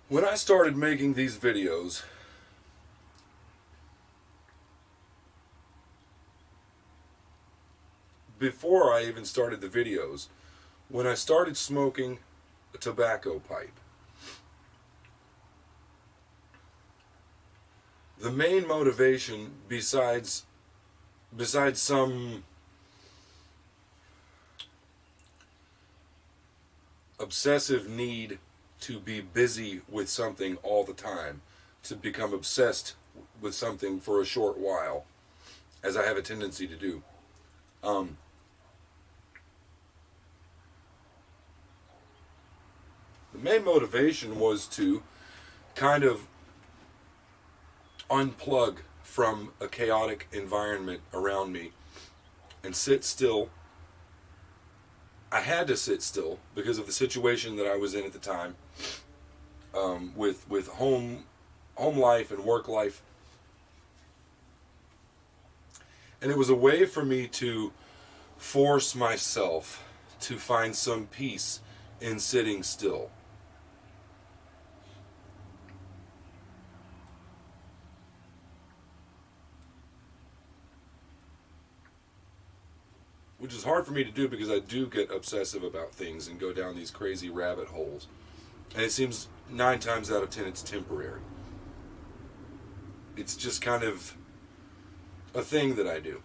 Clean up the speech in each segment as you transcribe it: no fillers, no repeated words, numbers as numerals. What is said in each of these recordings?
When I started making these videos, before I even started the videos, when I started smoking a tobacco pipe, the main motivation besides some obsessive need to be busy with something all the time, to become obsessed with something for a short while, as I have a tendency to do. Um, the main motivation was to kind of unplug from a chaotic environment around me and sit still. I had to sit still because of the situation that I was in at the time, with home life and work life, and it was a way for me to force myself to find some peace in sitting still. Which is hard for me to do because I do get obsessive about things and go down these crazy rabbit holes. And it seems 9 times out of 10 it's temporary. It's just kind of a thing that I do.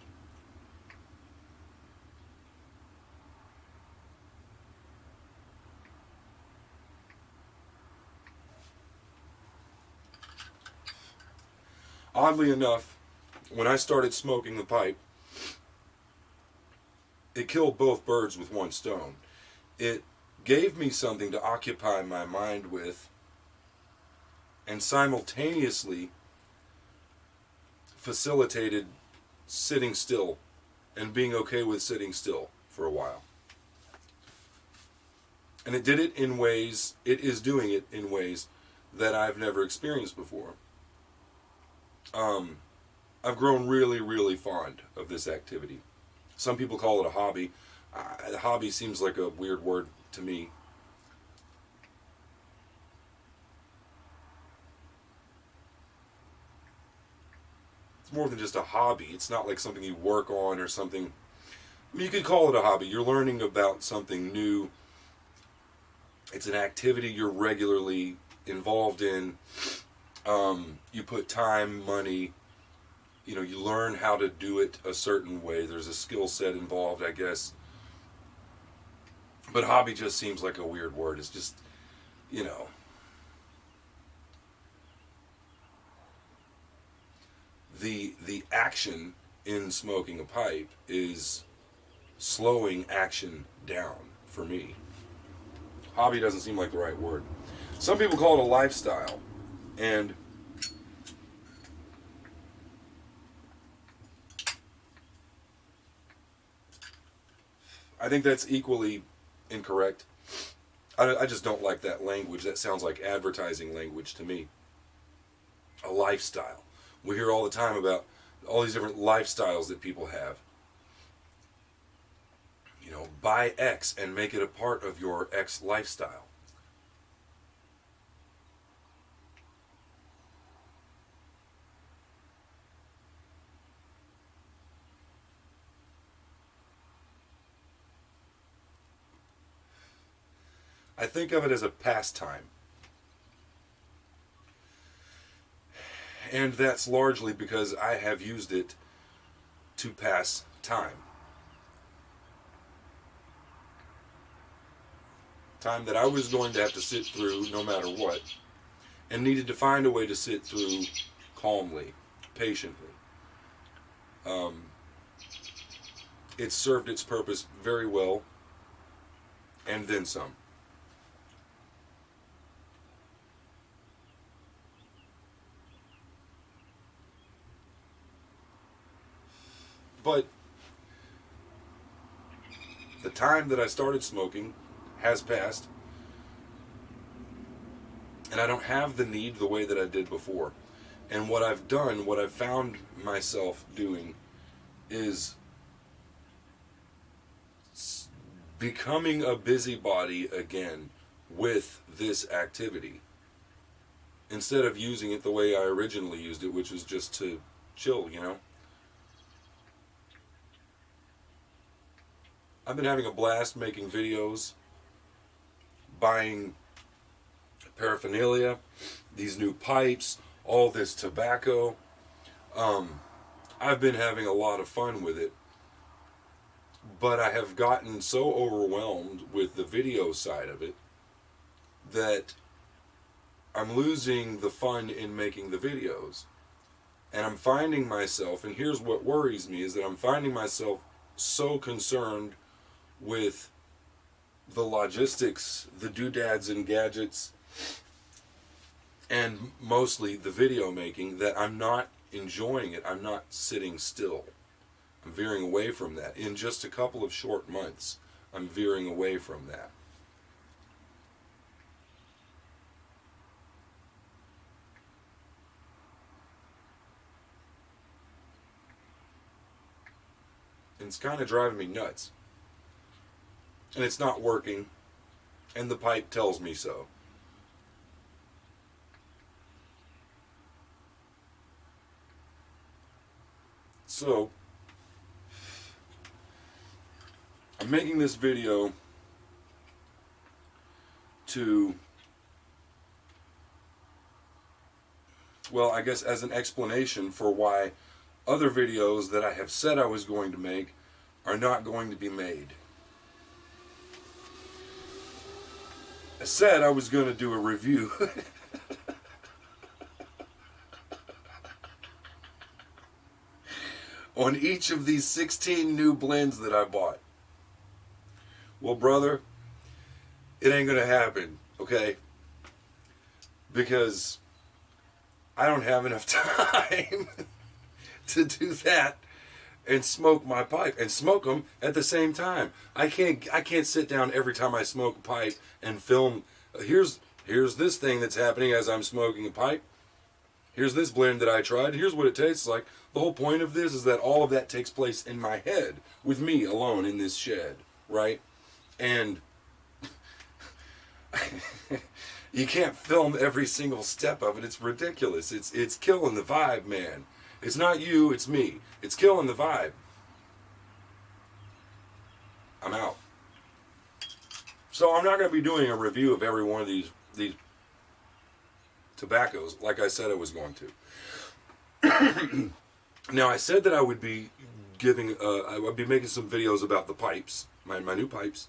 Oddly enough, when I started smoking the pipe, it killed both birds with one stone. It gave me something to occupy my mind with, and simultaneously facilitated sitting still and being okay with sitting still for a while. And it did it in ways, it is doing it in ways that I've never experienced before. I've grown really, really fond of this activity. Some people call it a hobby. Hobby seems like a weird word to me. It's more than just a hobby. It's not like something you work on or something. I mean, you could call it a hobby. You're learning about something new. It's an activity you're regularly involved in. You put time, money, you learn how to do it a certain way. There's a skill set involved, I guess. But hobby just seems like a weird word. It's just, you know, the action in smoking a pipe is slowing action down for me. Hobby doesn't seem like the right word. Some people call it a lifestyle, and I think that's equally incorrect. I just don't like that language. That sounds like advertising language to me. A lifestyle. We hear all the time about all these different lifestyles that people have. Buy X and make it a part of your X lifestyle. I think of it as a pastime. And that's largely because I have used it to pass time. Time that I was going to have to sit through no matter what, and needed to find a way to sit through calmly, patiently. Um, it served its purpose very well, and then some. But the time that I started smoking has passed, and I don't have the need the way that I did before. And what I've found myself doing is becoming a busybody again with this activity. instead of using it the way I originally used it, which was just to chill, you know. I've been having a blast making videos, buying paraphernalia, these new pipes, all this tobacco. I've been having a lot of fun with it, but I have gotten so overwhelmed with the video side of it that I'm losing the fun in making the videos. And I'm finding myself, and here's what worries me, is that I'm finding myself so concerned with the logistics, the doodads and gadgets, and mostly the video making, that I'm not enjoying it. I'm not sitting still. I'm veering away from that. In just a couple of short months, I'm veering away from that. And it's kind of driving me nuts. And it's not working. And the pipe tells me so. So, I'm making this video to, well, I guess as an explanation for why other videos that I have said I was going to make are not going to be made. I said I was going to do a review on each of these 16 new blends that I bought. Well, brother, it ain't going to happen, okay? Because I don't have enough time to do that and smoke my pipe and smoke them at the same time. I can't sit down every time I smoke a pipe and film. Here's this thing that's happening as I'm smoking a pipe. Here's this blend that I tried. Here's what it tastes like. The whole point of this is that all of that takes place in my head with me alone in this shed, right? And you can't film every single step of it. It's ridiculous. It's killing the vibe, man. It's not you, it's me. It's killing the vibe. I'm out. So I'm not going to be doing a review of every one of these tobaccos like I said I was going to. Now, I said that I would be I would be making some videos about the pipes, my new pipes,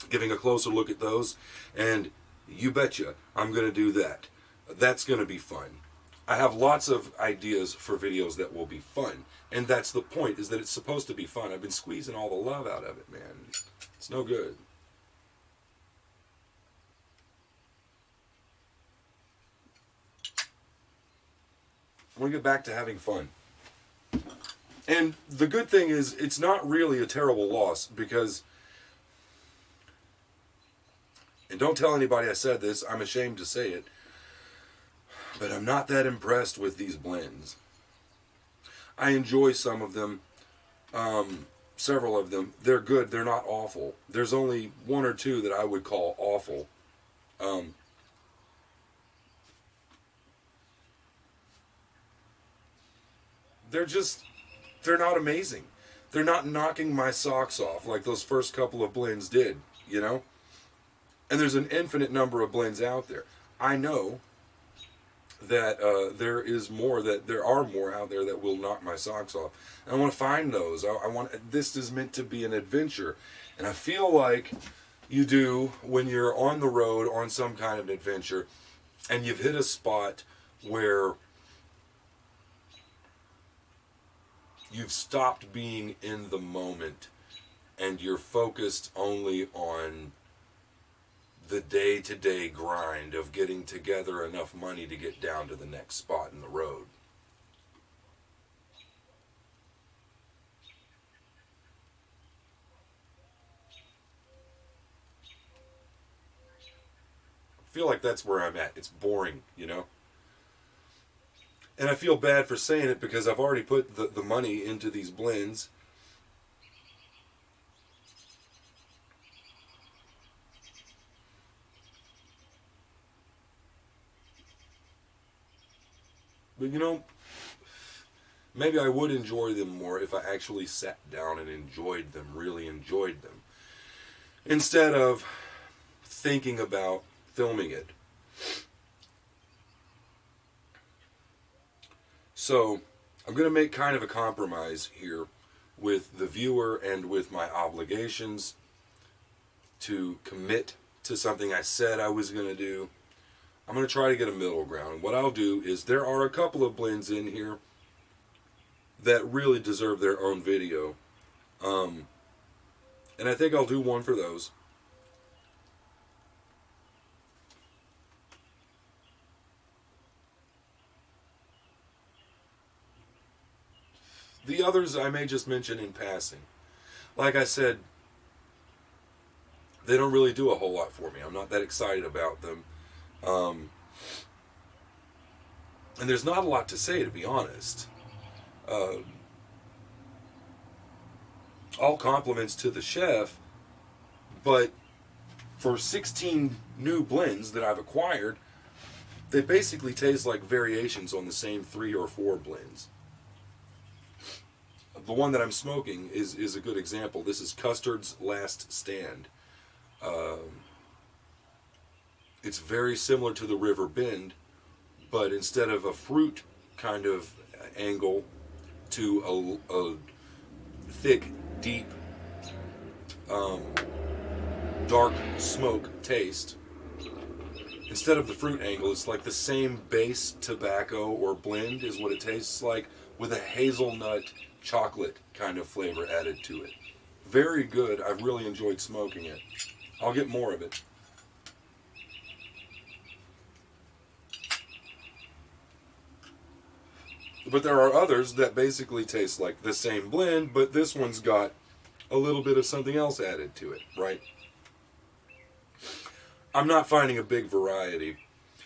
giving a closer look at those, and you betcha I'm going to do that. That's going to be fun. I have lots of ideas for videos that will be fun, and that's the point, is that it's supposed to be fun. I've been squeezing all the love out of it, man. It's no good. I want to get back to having fun. And the good thing is, it's not really a terrible loss, because, and don't tell anybody I said this, I'm ashamed to say it, but I'm not that impressed with these blends. I enjoy some of them, several of them. They're good, they're not awful. There's only one or two that I would call awful. They're not amazing. They're not knocking my socks off like those first couple of blends did, you know? And there's an infinite number of blends out there. I know that there are more out there that will knock my socks off. And I want to find those. This is meant to be an adventure. And I feel like you do when you're on the road on some kind of adventure and you've hit a spot where you've stopped being in the moment and you're focused only on the day-to-day grind of getting together enough money to get down to the next spot in the road. I feel like that's where I'm at. It's boring, you know? And I feel bad for saying it because I've already put the money into these blends. But maybe I would enjoy them more if I actually sat down and enjoyed them, really enjoyed them, instead of thinking about filming it. So I'm going to make kind of a compromise here with the viewer and with my obligations to commit to something I said I was going to do. I'm going to try to get a middle ground. And what I'll do is there are a couple of blends in here that really deserve their own video. And I think I'll do one for those. The others I may just mention in passing. Like I said, they don't really do a whole lot for me. I'm not that excited about them. And there's not a lot to say, to be honest. All compliments to the chef, but for 16 new blends that I've acquired, they basically taste like variations on the same 3 or 4 blends. The one that I'm smoking is a good example. This is Custard's Last Stand. It's very similar to the River Bend, but instead of a fruit kind of angle to a thick, deep, dark smoke taste, instead of the fruit angle, it's like the same base tobacco or blend is what it tastes like, with a hazelnut chocolate kind of flavor added to it. Very good. I've really enjoyed smoking it. I'll get more of it. But there are others that basically taste like the same blend, but this one's got a little bit of something else added to it, right? I'm not finding a big variety.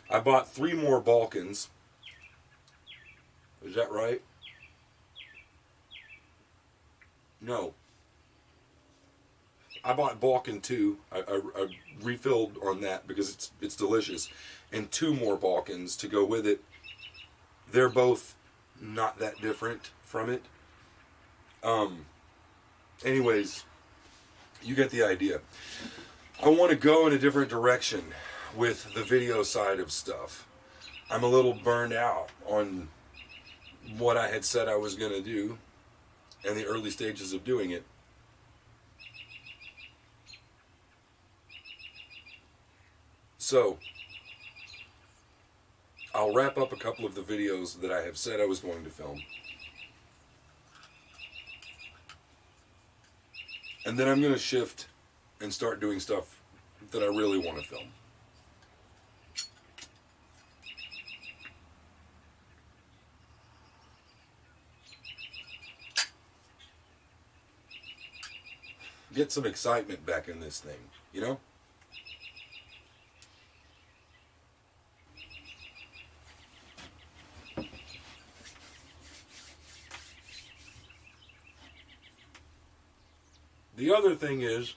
I bought 3 more Balkans. Is that right? No. I bought Balkan 2. I refilled on that because it's delicious. And 2 more Balkans to go with it. They're both not that different from it. Anyways, you get the idea. I want to go in a different direction with the video side of stuff. I'm a little burned out on what I had said I was going to do and the early stages of doing it. So, I'll wrap up a couple of the videos that I have said I was going to film. And then I'm going to shift and start doing stuff that I really want to film. Get some excitement back in this thing, you know? The other thing is,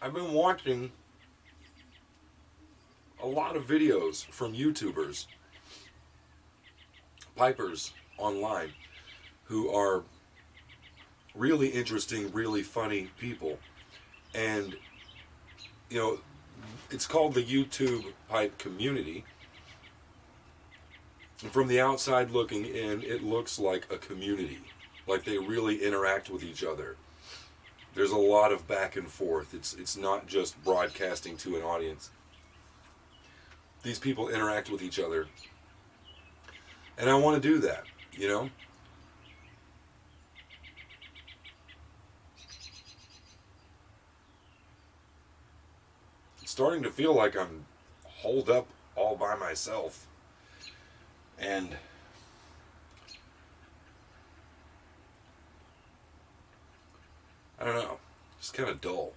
I've been watching a lot of videos from YouTubers, pipers online, who are really interesting, really funny people. And, you know, it's called the YouTube pipe community. And from the outside looking in, it looks like a community. Like they really interact with each other. There's a lot of back and forth. It's not just broadcasting to an audience. These people interact with each other. And I want to do that, you know? It's starting to feel like I'm holed up all by myself. And I don't know, just kind of dull.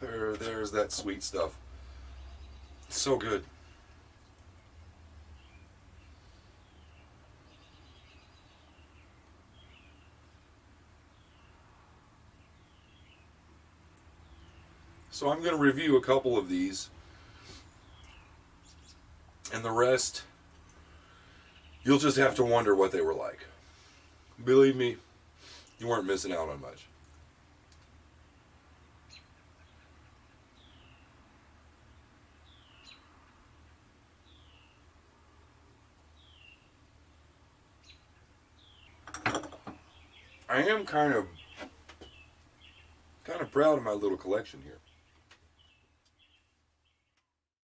There's that sweet stuff. It's so good. So I'm going to review a couple of these, and the rest, you'll just have to wonder what they were like. Believe me, you weren't missing out on much. I am kind of proud of my little collection here.